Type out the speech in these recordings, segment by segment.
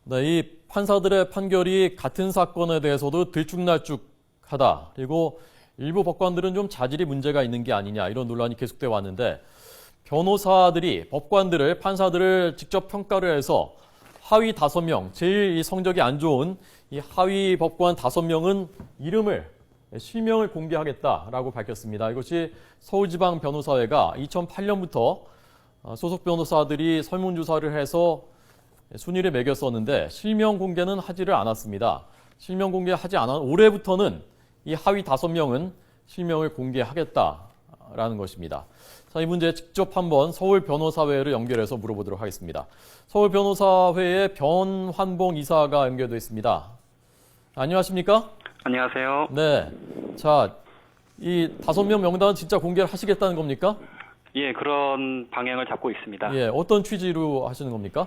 네, 이 판사들의 판결이 같은 사건에 대해서도 들쭉날쭉하다. 그리고 일부 법관들은 좀 자질이 문제가 있는 게 아니냐 이런 논란이 계속돼 왔는데 변호사들이 법관들을 판사들을 직접 평가를 해서 하위 5명, 제일 이 성적이 안 좋은 이 하위 법관 5명은 이름을 실명을 공개하겠다라고 밝혔습니다. 이것이 서울지방변호사회가 2008년부터 소속 변호사들이 설문조사를 해서 순위를 매겼었는데 실명 공개는 하지를 않았습니다. 실명 공개하지 않아 올해부터는 이 하위 5명은 실명을 공개하겠다라는 것입니다. 자, 이 문제 직접 한번 서울변호사회를 연결해서 물어보도록 하겠습니다. 서울변호사회의 변환봉 이사가 연결되어 있습니다. 안녕하십니까? 안녕하세요. 네. 자, 이 5명 명단은 진짜 공개를 하시겠다는 겁니까? 예, 그런 방향을 잡고 있습니다. 예, 어떤 취지로 하시는 겁니까?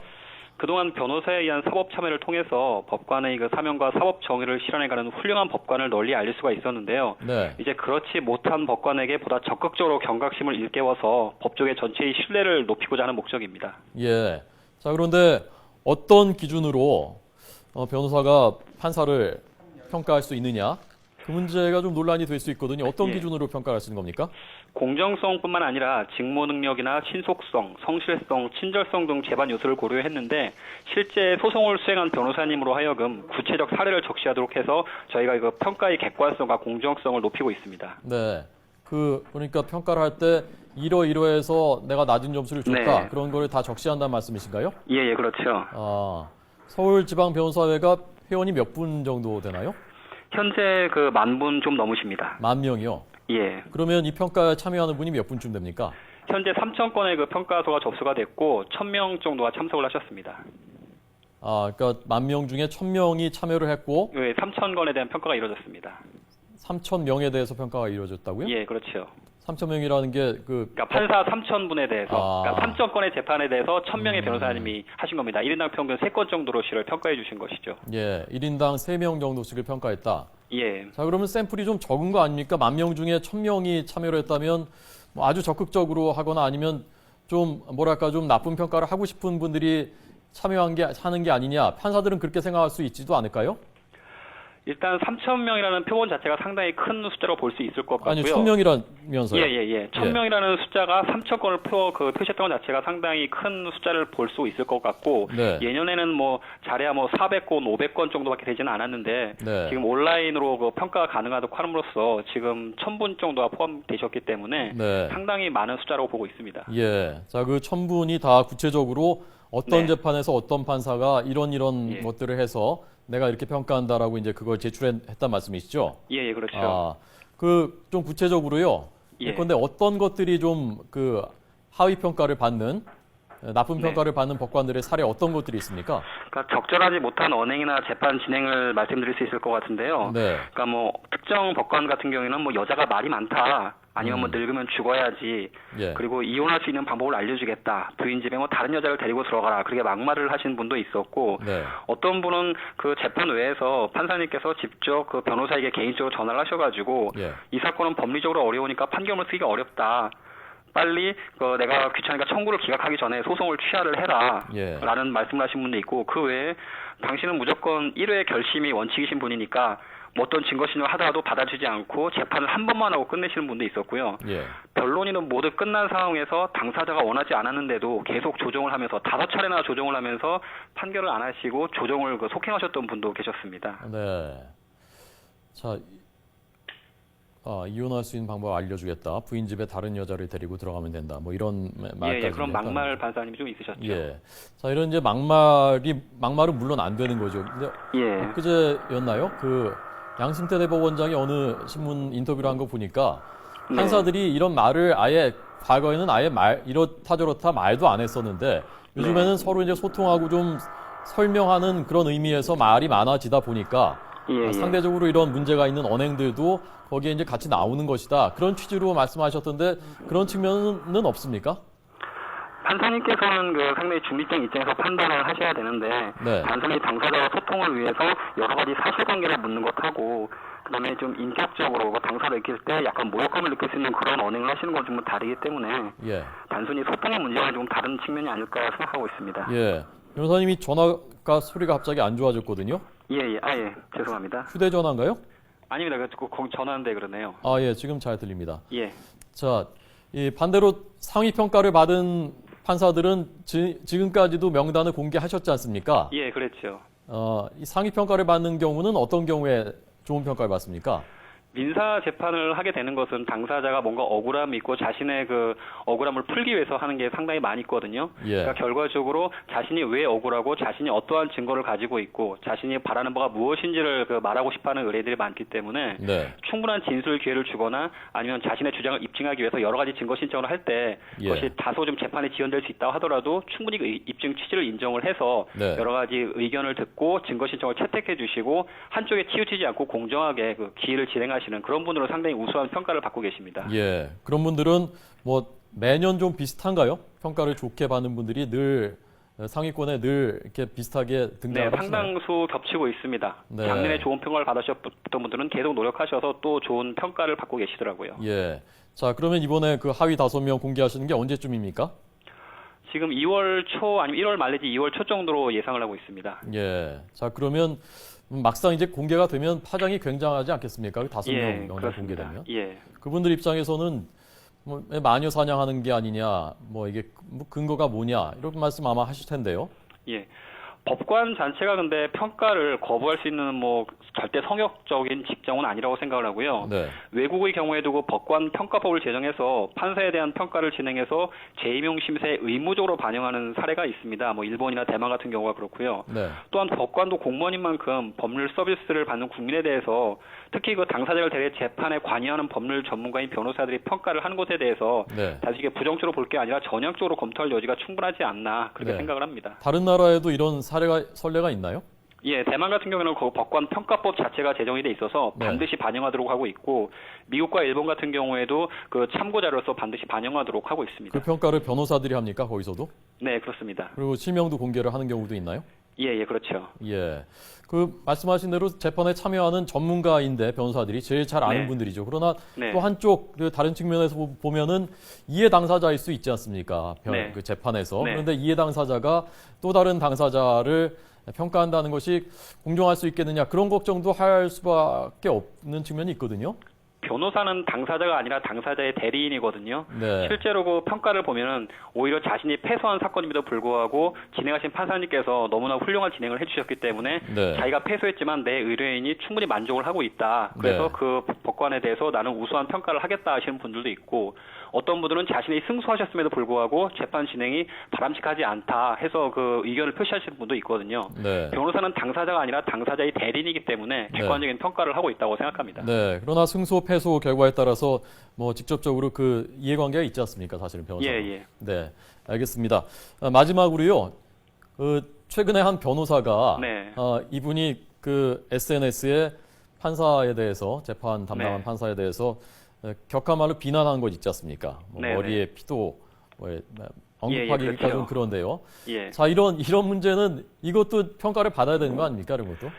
그동안 변호사에 의한 사법 참여를 통해서 법관의 그 사명과 사법 정의를 실현해가는 훌륭한 법관을 널리 알릴 수가 있었는데요. 네. 이제 그렇지 못한 법관에게 보다 적극적으로 경각심을 일깨워서 법조계 전체의 신뢰를 높이고자 하는 목적입니다. 예. 자, 그런데 어떤 기준으로 변호사가 판사를 평가할 수 있느냐? 그 문제가 좀 논란이 될 수 있거든요. 어떤 기준으로 평가하시는 겁니까? 공정성뿐만 아니라 직무 능력이나 신속성, 성실성, 친절성 등 재반 요소를 고려했는데 실제 소송을 수행한 변호사님으로 하여금 구체적 사례를 적시하도록 해서 저희가 그 평가의 객관성과 공정성을 높이고 있습니다. 네. 그러니까 평가를 할 때 이러이러해서 내가 낮은 점수를 줬다. 네. 그런 거를 다 적시한다는 말씀이신가요? 예, 그렇죠. 서울지방변호사회가 회원이 몇 분 정도 되나요? 현재 그 10,000분 좀 넘으십니다. 10,000명이요? 예. 그러면 이 평가에 참여하는 분이 몇 분쯤 됩니까? 현재 3,000건의 그 평가서가 접수가 됐고 1,000명 정도가 참석을 하셨습니다. 그러니까 10,000명 중에 1,000명이 참여를 했고 예, 3,000건에 대한 평가가 이루어졌습니다. 3,000명에 대해서 평가가 이루어졌다고요? 예, 그렇죠. 3,000명이라는 게 그러니까 판사 3,000분에 대해서, 그러니까 3,000건의 재판에 대해서 1,000명의 변호사님이 하신 겁니다. 1인당 평균 3건 정도로씩을 평가해 주신 것이죠. 예, 1인당 3명 정도씩을 평가했다. 예. 자, 그러면 샘플이 좀 적은 거 아닙니까? 10,000명 중에 1,000명이 참여를 했다면 뭐 아주 적극적으로 하거나 아니면 좀 좀 나쁜 평가를 하고 싶은 분들이 하는 게 아니냐. 판사들은 그렇게 생각할 수 있지도 않을까요? 일단 3,000명이라는 표본 자체가 상당히 큰 숫자로 볼 수 있을 것 같고요. 아니, 1,000명이라면서요? 예. 1,000명이라는 숫자가 3,000건을 표시했던 것 자체가 상당히 큰 숫자를 볼 수 있을 것 같고, 네. 예년에는 뭐 잘해야 뭐 400건, 500건 정도밖에 되지는 않았는데, 네. 지금 온라인으로 그 평가가 가능하도록 함으로써 지금 1,000분 정도가 포함되셨기 때문에 네. 상당히 많은 숫자라고 보고 있습니다. 예. 자, 그 1,000분이 다 구체적으로 어떤 네. 재판에서 어떤 판사가 이런 예. 것들을 해서 내가 이렇게 평가한다라고 이제 그걸 제출했단 말씀이시죠? 예, 그렇죠. 좀 구체적으로요. 예. 그런데 어떤 것들이 좀 하위 평가를 받는 나쁜 네. 평가를 받는 법관들의 사례 어떤 것들이 있습니까? 그러니까 적절하지 못한 언행이나 재판 진행을 말씀드릴 수 있을 것 같은데요. 네. 그러니까 뭐 특정 법관 같은 경우에는 뭐 여자가 말이 많다. 아니면 뭐 늙으면 죽어야지. 예. 그리고 이혼할 수 있는 방법을 알려주겠다. 부인 집에 뭐 다른 여자를 데리고 들어가라. 그렇게 막말을 하신 분도 있었고, 네. 어떤 분은 그 재판 외에서 판사님께서 직접 그 변호사에게 개인적으로 전화를 하셔가지고, 예. 이 사건은 법리적으로 어려우니까 판결문을 쓰기가 어렵다. 빨리 내가 귀찮으니까 청구를 기각하기 전에 소송을 취하를 해라. 예. 라는 말씀을 하신 분도 있고, 그 외에 당신은 무조건 1회 결심이 원칙이신 분이니까 어떤 증거 신청을 하더라도 받아주지 않고 재판을 한 번만 하고 끝내시는 분도 있었고요. 예. 변론인은 모두 끝난 상황에서 당사자가 원하지 않았는데도 계속 조정을 하면서 5차례나 조정을 하면서 판결을 안 하시고 조정을 속행하셨던 분도 계셨습니다. 네. 자, 이혼할 수 있는 방법 알려주겠다. 부인 집에 다른 여자를 데리고 들어가면 된다. 뭐 이런 말까지. 예, 그런 막말 판사님이 좀 있으셨죠. 예. 자, 이런 이제 막말은 물론 안 되는 거죠. 근데 예. 엊그제였나요? 양승태 대법원장이 어느 신문 인터뷰를 한 거 보니까 네. 판사들이 이런 말을 과거에는 아예 이렇다 저렇다 말도 안 했었는데 요즘에는 네. 서로 이제 소통하고 좀 설명하는 그런 의미에서 말이 많아지다 보니까 예. 상대적으로 이런 문제가 있는 언행들도 거기에 이제 같이 나오는 것이다. 그런 취지로 말씀하셨던데 그런 측면은 없습니까? 판사님께서는 상당히 중립적 입장에서 판단을 하셔야 되는데, 네. 단순히 당사자와 소통을 위해서 여러 가지 사실관계를 묻는 것하고, 그다음에 좀 인격적으로 당사를 느낄 때 약간 모욕감을 느낄 수 있는 그런 언행을 하시는 건 좀 다르기 때문에, 예. 단순히 소통의 문제와 좀 다른 측면이 아닐까 생각하고 있습니다. 예. 변호사님이 아까 소리가 갑자기 안 좋아졌거든요. 예. 죄송합니다. 휴대전화인가요? 아닙니다. 전화인데 그러네요. 아, 예, 지금 잘 들립니다. 예. 자, 이 반대로 상위 평가를 받은 판사들은 지금까지도 명단을 공개하셨지 않습니까? 예, 그랬죠. 이 상위 평가를 받는 경우는 어떤 경우에 좋은 평가를 받습니까? 민사 재판을 하게 되는 것은 당사자가 뭔가 억울함이 있고 자신의 그 억울함을 풀기 위해서 하는 게 상당히 많이 있거든요. 예. 그러니까 결과적으로 자신이 왜 억울하고 자신이 어떠한 증거를 가지고 있고 자신이 바라는 바가 무엇인지를 말하고 싶어하는 의뢰들이 많기 때문에 네. 충분한 진술 기회를 주거나 아니면 자신의 주장을 입증하기 위해서 여러 가지 증거 신청을 할 때 예. 그것이 다소 좀 재판에 지연될 수 있다고 하더라도 충분히 그 입증 취지를 인정을 해서 네. 여러 가지 의견을 듣고 증거 신청을 채택해 주시고 한쪽에 치우치지 않고 공정하게 그 기일을 진행하시는 그런 분들은 상당히 우수한 평가를 받고 계십니다. 예. 그런 분들은 뭐 매년 좀 비슷한가요? 평가를 좋게 받는 분들이 늘 상위권에 늘 이렇게 비슷하게 네, 등장을 하시나요? 상당수 겹치고 있습니다. 네. 작년에 좋은 평가를 받으셨던 분들은 계속 노력하셔서 또 좋은 평가를 받고 계시더라고요. 예. 자, 그러면 이번에 그 하위 5명 공개하시는 게 언제쯤입니까? 지금 2월 초 아니면 1월 말 내지 2월 초 정도로 예상을 하고 있습니다. 예. 자, 그러면 막상 이제 공개가 되면 파장이 굉장하지 않겠습니까? 그 5명 명단 그렇습니다. 공개되면. 예. 그분들 입장에서는 뭐 마녀 사냥하는 게 아니냐, 뭐 이게 뭐 근거가 뭐냐 이런 말씀 아마 하실 텐데요. 예. 법관 자체가 근데 평가를 거부할 수 있는 뭐 절대 성역적인 직정은 아니라고 생각을 하고요. 네. 외국의 경우에도 그 법관 평가법을 제정해서 판사에 대한 평가를 진행해서 재임용 심사에 의무적으로 반영하는 사례가 있습니다. 뭐 일본이나 대만 같은 경우가 그렇고요. 네. 또한 법관도 공무원인 만큼 법률 서비스를 받는 국민에 대해서 특히 그 당사자를 대해 재판에 관여하는 법률 전문가인 변호사들이 평가를 하는 것에 대해서 네. 다시 이게 부정적으로 볼 게 아니라 전향적으로 검토할 여지가 충분하지 않나 그렇게 네. 생각을 합니다. 다른 나라에도 이런 선례가 있나요? 예, 대만 같은 경우에는 그 법관 평가법 자체가 제정이 돼 있어서 네. 반드시 반영하도록 하고 있고 미국과 일본 같은 경우에도 그 참고 자료로서 반드시 반영하도록 하고 있습니다. 그 평가를 변호사들이 합니까? 거기서도? 네, 그렇습니다. 그리고 실명도 공개를 하는 경우도 있나요? 예, 그렇죠. 예. 그 말씀하신 대로 재판에 참여하는 전문가인데 변호사들이 제일 잘 아는 네. 분들이죠. 그러나 네. 또 한쪽 그 다른 측면에서 보면은 이해 당사자일 수 있지 않습니까? 네. 그 재판에서. 네. 그런데 이해 당사자가 또 다른 당사자를 평가한다는 것이 공정할 수 있겠느냐 그런 걱정도 할 수밖에 없는 측면이 있거든요. 변호사는 당사자가 아니라 당사자의 대리인이거든요. 네. 실제로 그 평가를 보면은 오히려 자신이 패소한 사건임에도 불구하고 진행하신 판사님께서 너무나 훌륭한 진행을 해주셨기 때문에 네. 자기가 패소했지만 내 의뢰인이 충분히 만족을 하고 있다. 그래서 네. 그 법관에 대해서 나는 우수한 평가를 하겠다 하시는 분들도 있고 어떤 분들은 자신이 승소하셨음에도 불구하고 재판 진행이 바람직하지 않다 해서 그 의견을 표시하시는 분도 있거든요. 네. 변호사는 당사자가 아니라 당사자의 대리인이기 때문에 객관적인 평가를 하고 있다고 생각합니다. 네. 그러나 승소, 패소 결과에 따라서 뭐 직접적으로 그 이해관계가 있지 않습니까? 사실은 변호사. 예. 네. 알겠습니다. 마지막으로요. 그 최근에 한 변호사가 네. 이분이 그 SNS에 판사에 대해서 재판 담당한 네. 판사에 대해서 격한 말로 비난한 것 있지 않습니까? 뭐 네, 머리에 피도 언급하기가 그렇죠. 좀 그런데요. 예. 자, 이런 문제는 이것도 평가를 받아야 되는 거 아닙니까? 이런 것도?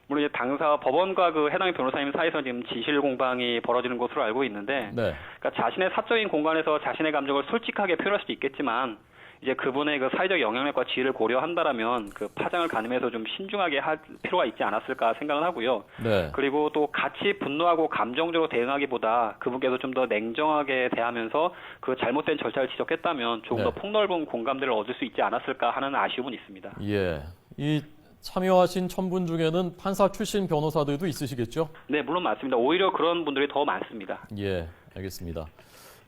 물론 이제 당사 법원과 그 해당 변호사님 사이에서 지금 지실 공방이 벌어지는 것으로 알고 있는데, 네. 그러니까 자신의 사적인 공간에서 자신의 감정을 솔직하게 표현할 수도 있겠지만, 이제 그분의 그 사회적 영향력과 지위를 고려한다라면 그 파장을 가늠해서 좀 신중하게 할 필요가 있지 않았을까 생각은 하고요. 네. 그리고 또 같이 분노하고 감정적으로 대응하기보다 그분께서 좀 더 냉정하게 대하면서 그 잘못된 절차를 지적했다면 조금 네. 더 폭넓은 공감대를 얻을 수 있지 않았을까 하는 아쉬움은 있습니다. 예. 이 참여하신 1000분 중에는 판사 출신 변호사들도 있으시겠죠? 네, 물론 맞습니다. 오히려 그런 분들이 더 많습니다. 예, 알겠습니다.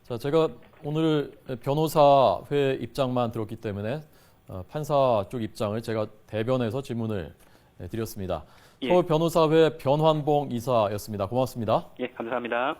자, 제가 오늘 변호사회 입장만 들었기 때문에 판사 쪽 입장을 제가 대변해서 질문을 드렸습니다. 예. 서울 변호사회 변환봉 이사였습니다. 고맙습니다. 예, 감사합니다.